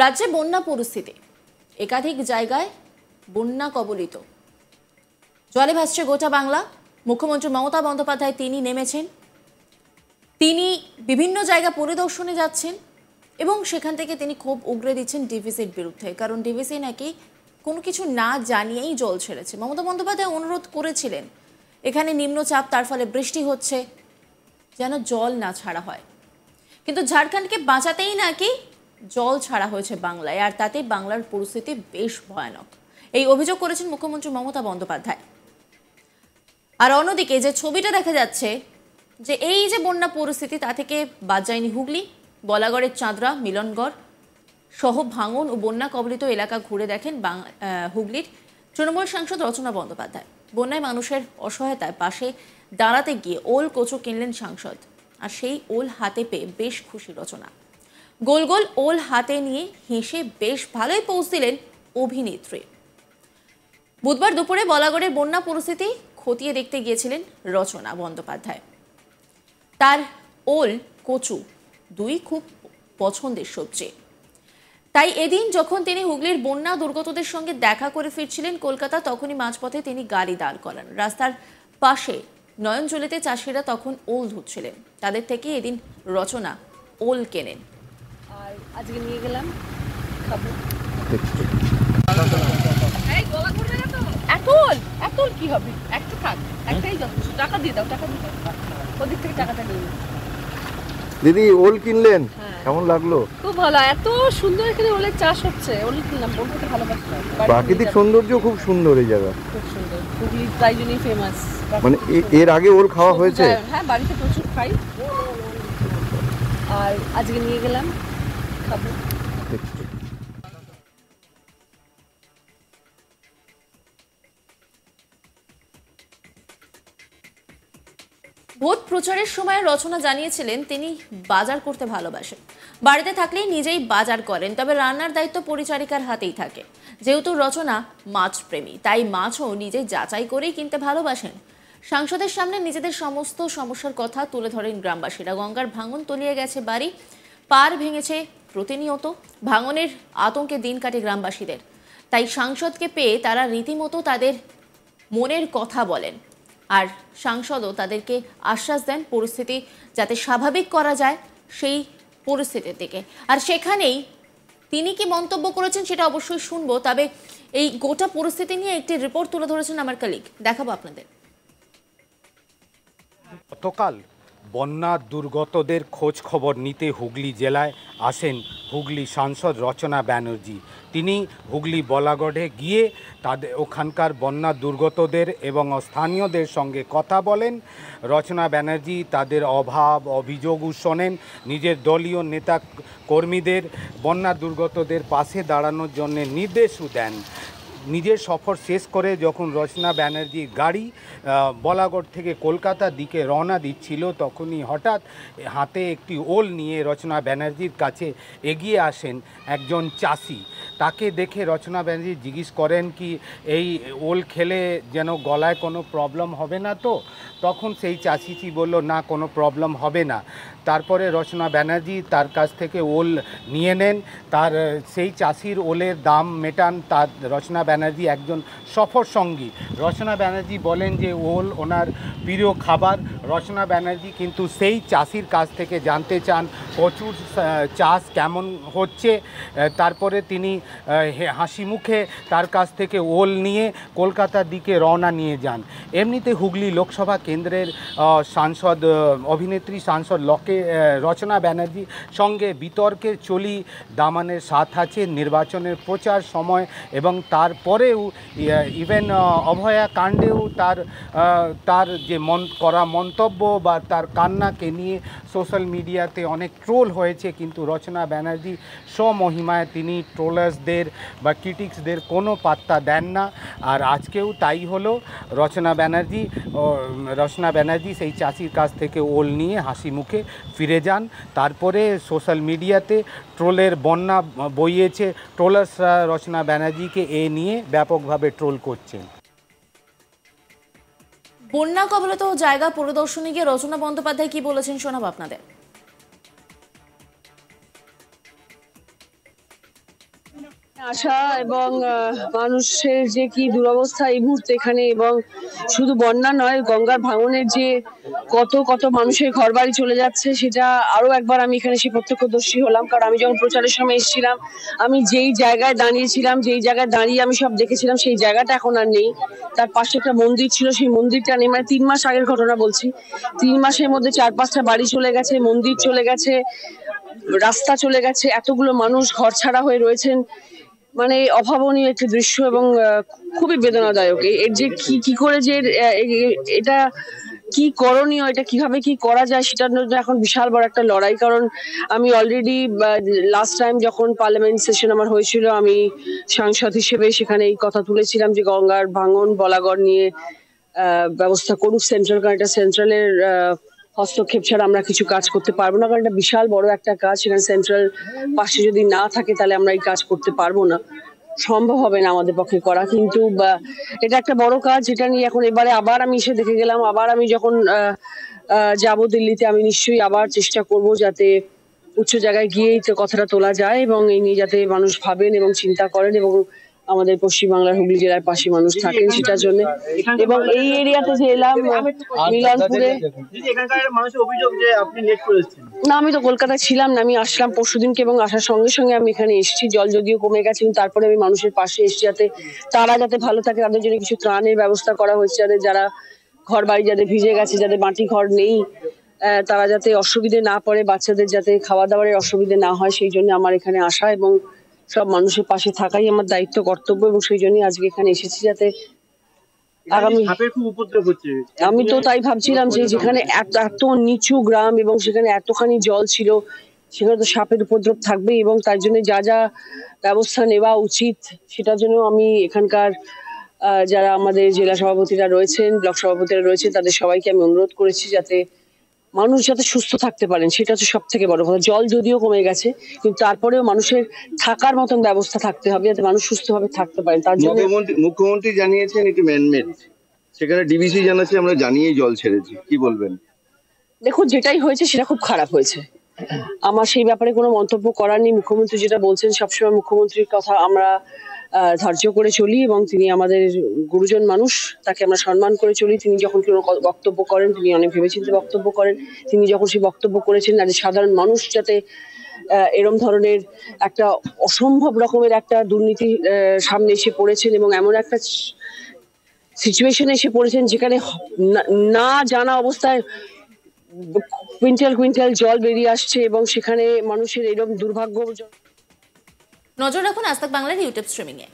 রাজ্যে বন্যা পরিস্থিতি, একাধিক জায়গায় বন্যা কবলিত, জলে ভাসছে গোটা বাংলা। মুখ্যমন্ত্রী মমতা বন্দ্যোপাধ্যায় তিনি নেমেছেন, তিনি বিভিন্ন জায়গা পরিদর্শনে যাচ্ছেন এবং সেখান থেকে তিনি ক্ষোভ উগরে দিচ্ছেন ডিভিসির বিরুদ্ধে। কারণ ডিভিসি নাকি কোনো কিছু না জানিয়েই জল ছেড়েছে। মমতা বন্দ্যোপাধ্যায় অনুরোধ করেছিলেন এখানে নিম্নচাপ, তার ফলে বৃষ্টি হচ্ছে, যেন জল না ছাড়া হয়। কিন্তু ঝাড়খণ্ডকে বাঁচাতেই নাকি জল ছাড়া হয়েছে বাংলায়, আর তাতে বাংলার পরিস্থিতি বেশ ভয়ানক। এই অভিযোগ করেছেন মুখ্যমন্ত্রী মমতা বন্দ্যোপাধ্যায়। আর অন্যদিকে যে ছবিটা দেখা যাচ্ছে যে এই যে বন্যা পরিস্থিতি, তা থেকে বাদ যায়নি হুগলি। বলাগড়ের চাঁদরা, মিলনগড় সহ ভাঙন ও বন্যা কবলিত এলাকা ঘুরে দেখেন হুগলির তৃণমূল সাংসদ রচনা বন্দ্যোপাধ্যায়। বন্যায় মানুষের অসহায়তায় পাশে দাঁড়াতে গিয়ে ওল কচু কিনলেন সাংসদ, আর সেই ওল হাতে পেয়ে বেশ খুশি রচনা। গোল গোল ওল হাতে নিয়ে হেসে বেশ ভালোই পৌঁছ দিলেন অভিনেত্রী। বুধবার দুপুরে বলাগড়ের বন্যা পরিস্থিতি খতিয়ে দেখতে গিয়েছিলেন রচনা বন্দ্যোপাধ্যায়। তার ওল কচু দুই খুব পছন্দের সবজি, তাই এদিন যখন তিনি হুগলির বন্যা দুর্গতদের সঙ্গে দেখা করে ফিরছিলেন কলকাতা, তখনই মাঝপথে তিনি গাড়ি দাঁড় করান। রাস্তার পাশে নয়নজলিতে চাষিরা তখন ওল ধুচ্ছিলেন, তাদের থেকে এদিন রচনা ওল কেনেন। আর আজকে নিয়ে গেলাম খাবো। এত ওল কি হবে, একটা থাক, একটাই যথেষ্ট। টাকা দিয়ে দাও, টাকা দিয়ে দাও, ওদিক থেকে টাকাটা নিয়ে নাও। দিদি ওল কিনলেন, কেমন লাগলো? খুব ভালো, এত সুন্দর এখানে ওলের চাষ হচ্ছে। ওল কিনলাম, ওল খেতে ভালোবাসি। প্রাকৃতিক সৌন্দর্য খুব সুন্দর এই জায়গা, খুব সুন্দর। হুগলি তাই জন্যই ফেমাস। মানে এর আগে ওল খাওয়া হয়েছে? হ্যাঁ, বাড়িতে প্রচুর খাই। আর আজকে নিয়ে গেলাম খাবো। ভোট প্রচারের সময় রচনা জানিয়েছিলেন তিনি বাজার করতে ভালোবাসেন, বাড়িতে থাকলেই নিজেই বাজার করেন, তবে রান্নার দায়িত্ব পরিচারিকার হাতেই থাকে। যেহেতু রচনা মাছ প্রেমী, তাই মাছও নিজে যাচাই করেই কিনতে ভালোবাসেন। সাংসদের সামনে নিজেদের সমস্ত সমস্যার কথা তুলে ধরেন গ্রামবাসীরা। গঙ্গার ভাঙন তলিয়ে গেছে বাড়ি, পার ভেঙেছে প্রতিনিয়ত, ভাঙনের আতঙ্কে দিন কাটে গ্রামবাসীদের। তাই সাংসদকে পেয়ে তারা রীতিমতো তাদের মনের কথা বলেন, আর সাংসদও তাদেরকে আশ্বাস দেন পরিস্থিতি যাতে স্বাভাবিক করা যায় সেই পরিস্থিতির দিকে। আর সেখানেই তিনি কি মন্তব্য করেছেন সেটা অবশ্যই শুনবো, তবে এই গোটা পরিস্থিতি নিয়ে একটি রিপোর্ট তুলে ধরেছেন আমার কলিগ, দেখাবো আপনাদের। গতকাল বন্যা দুর্গতদের খোঁজ খবর নিতে হুগলি জেলায় আসেন হুগলি সাংসদ রচনা ব্যানার্জি। তিনি হুগলি বলাগড়ে গিয়ে তাদের ওখানকার বন্যা দুর্গতদের এবং স্থানীয়দের সঙ্গে কথা বলেন। রচনা ব্যানার্জি তাদের অভাব অভিযোগও শোনেন, নিজের দলীয় নেতা কর্মীদের বন্যা দুর্গতদের পাশে দাঁড়ানোর জন্য নির্দেশও দেন। নিজের সফর শেষ করে যখন রচনা ব্যানার্জির গাড়ি বলাগড় থেকে কলকাতার দিকে রওনা দিচ্ছিল, তখনই হঠাৎ হাতে একটি ওল নিয়ে রচনা ব্যানার্জির কাছে এগিয়ে আসেন একজন চাষি। তাকে দেখে রচনা ব্যানার্জি জিজ্ঞেস করেন কি এই ওল খেলে যেন গলায় কোনো প্রবলেম হবে না তো? তখন সেই চাষিটি বলল না, কোনো প্রবলেম হবে না। তারপরে রচনা ব্যানার্জি তার কাছ থেকে ওল নিয়ে নেন, তার সেই চাষির ওলের দাম মেটান তার রচনা ব্যানার্জি একজন সফর সঙ্গী। রচনা ব্যানার্জি বলেন যে ওল ওনার প্রিয় খাবার। রচনা ব্যানার্জি কিন্তু সেই চাষির কাছ থেকে জানতে চান প্রচুর চাষ কেমন হচ্ছে। তারপরে তিনি হাসি মুখে তার কাছ থেকে ওল নিয়ে কলকাতার দিকে রওনা নিয়ে যান। এমনিতে হুগলি লোকসভা কেন্দ্রের সাংসদ অভিনেত্রী সাংসদ রচনা ব্যানার্জির সঙ্গে বিতর্কের চলি দামানের সাথ আছে নির্বাচনের প্রচার সময়, এবং তারপরেও ইভেন অভয়া কাণ্ডেও তার যে করা মন্তব্য বা তার কান্নাকে নিয়ে সোশ্যাল মিডিয়াতে অনেক ট্রোল হয়েছে। কিন্তু রচনা ব্যানার্জি স্বমহিমায় তিনি ট্রোলার্সদের বা ক্রিটিক্সদের কোনো পাত্তা দেন না, আর আজকেও তাই হলো। রচনা ব্যানার্জি সেই চাষির কাছ থেকে ওল নিয়ে হাসি মুখে ফিরে যান। তারপরে সোশ্যাল মিডিয়াতে ট্রোলের বন্যা বইয়েছে, ট্রোলার্সরা রচনা ব্যানার্জিকে এ নিয়ে ব্যাপকভাবে ট্রোল করছেন। বন্যা কবলিত জায়গা পরিদর্শনে গিয়ে রচনা বন্দ্যোপাধ্যায় কি বলেছেন শোনাবো আপনাদের। আশা এবং মানুষের যে কি দুরবস্থা এই মুহূর্তে এখানে, এবং শুধু বন্যা নয়, গঙ্গার ভাঙনের যে কত কত মানুষের ঘর বাড়ি চলে যাচ্ছে, সেটা আরো একবার আমি এখানে সে প্রত্যক্ষদর্শী হলাম। কারণ আমি যখন প্রচারের সময় এসেছিলাম, আমি যেই জায়গায় দাঁড়িয়েছিলাম, যেই জায়গায় দাঁড়িয়ে আমি সব দেখেছিলাম, সেই জায়গাটা এখন আর নেই। তার পাশে একটা মন্দির ছিল, সেই মন্দিরটা নেই। মানে 3 মাস আগের ঘটনা বলছি। 3 মাসের মধ্যে 4-5টা বাড়ি চলে গেছে, মন্দির চলে গেছে, রাস্তা চলে গেছে, এতগুলো মানুষ ঘর ছাড়া হয়ে রয়েছেন। মানে অভাবনীয় একটি দৃশ্য এবং খুবই বেদনাদায়ক। এর যে কি করে যে এটা কি করণীয়, এটা কিভাবে কি করা যায়, সেটার জন্য এখন বিশাল বড় একটা লড়াই। কারণ আমি অলরেডি লাস্ট টাইম যখন পার্লামেন্ট সেশন আমার হয়েছিল, আমি সাংসদ হিসেবে সেখানে এই কথা তুলেছিলাম যে গঙ্গার ভাঙন বলাগড় নিয়ে ব্যবস্থা করুক সেন্ট্রাল। কারণ এটা সেন্ট্রালের হস্তক্ষেপ ছাড়া আমরা কিছু কাজ করতে পারবো না। কারণ এটা বিশাল বড় একটা কাজ, সেখানে সেন্ট্রাল পাশে যদি না থাকে তাহলে আমরা এই কাজ করতে পারবো না, সম্ভব হবে না আমাদের পক্ষে করা। কিন্তু এটা একটা বড় কাজ, যেটা নিয়ে এখন এবারে আবার আমি এসে দেখে গেলাম। আবার আমি যখন যাব দিল্লিতে, আমি নিশ্চয়ই আবার চেষ্টা করব যাতে উচ্চ জায়গায় গিয়ে এই কথাটা তোলা যায় এবং এই নিয়ে যাতে মানুষ ভাবেন এবং চিন্তা করেন এবং আমাদের পশ্চিমবাংলার হুগলি জেলার পাশে মানুষ থাকেন সেটার জন্য। এবং এই এরিয়াতে যে এলাম মিলনপুরে, না আমি তো কলকাতায় ছিলাম না, আমি আসলাম পরশুদিনকে এবং আসার সঙ্গে সঙ্গে আমি এখানে এসেছি। জল যদিও কমে গেছে, কিন্তু তারপরে আমি মানুষের পাশে এসেছি যাতে তারা যাতে ভালো থাকে, তাদের জন্য কিছু ত্রাণের ব্যবস্থা করা হয়েছে, যারা ঘর বাড়ি যাদের ভিজে গেছে, যাদের মাটি ঘর নেই, তারা যাতে অসুবিধে না পড়ে, বাচ্চাদের যাতে খাওয়া দাওয়ার অসুবিধে না হয়, সেই জন্য আমার এখানে আসা এবং সব মানুষের পাশে থাকাই আমার দায়িত্ব, কর্তব্য। এবং সেই জন্যই আজকে এখানে এসেছি যাতে আগামী, আমি তো তাই ভাবছিলাম যে যেখানে এত নিচু গ্রাম এবং সেখানে এতখানি জল ছিল, সেখানে তো সাপের উপদ্রব থাকবেই। এবং তার জন্য যা যা ব্যবস্থা নেওয়া উচিত সেটার জন্য আমি এখানকার যারা আমাদের জেলা সভাপতিরা রয়েছেন, ব্লক সভাপতিরা রয়েছেন, তাদের সবাইকে আমি অনুরোধ করেছি যাতে মানুষ যাতে সুস্থ থাকতে পারেন, সেটা হচ্ছে সব থেকে বড় কথা। জল যদিও কমে গেছে, কিন্তু তারপরেও মানুষের থাকার মতন ব্যবস্থা থাকতে হবে যাতে মানুষ সুস্থভাবে থাকতে পারেন। তার জন্য মুখ্যমন্ত্রী জানিয়েছেন এটি ম্যানমেড, সেখানে ডিবিসি জানাচ্ছে আমরা জানিয়েই জল ছেড়েছি, কি বলবেন? দেখুন, যেটাই হয়েছে সেটা খুব খারাপ হয়েছে, আমার সেই ব্যাপারে কোনো মন্তব্য করার নেই। মুখ্যমন্ত্রী যেটা বলছেন, সবসময় মুখ্যমন্ত্রীর কথা আমরা ধার্য করে চলি এবং তিনি আমাদের গুরুজন মানুষ, তাকে আমরা সম্মান করে চলি। তিনি যখন কোনো বক্তব্য করেন, তিনি অনেক ভেবেচিন্তে বক্তব্য করেন। তিনি যখন সেই বক্তব্য করেছেন যে সাধারণ মানুষ যাতে এরম ধরনের একটা অসম্ভব রকমের একটা দুর্নীতি সামনে এসে পড়েছেন এবং এমন একটা সিচুয়েশনে এসে পড়েছেন যেখানে না জানা অবস্থায় কুইন্টাল কুইন্টাল জল বেরিয়ে আসছে এবং সেখানে মানুষের এরকম দুর্ভাগ্য। নজর রাখুন আজ তাক বাংলার ইউটিউব স্ট্রিমিং এ।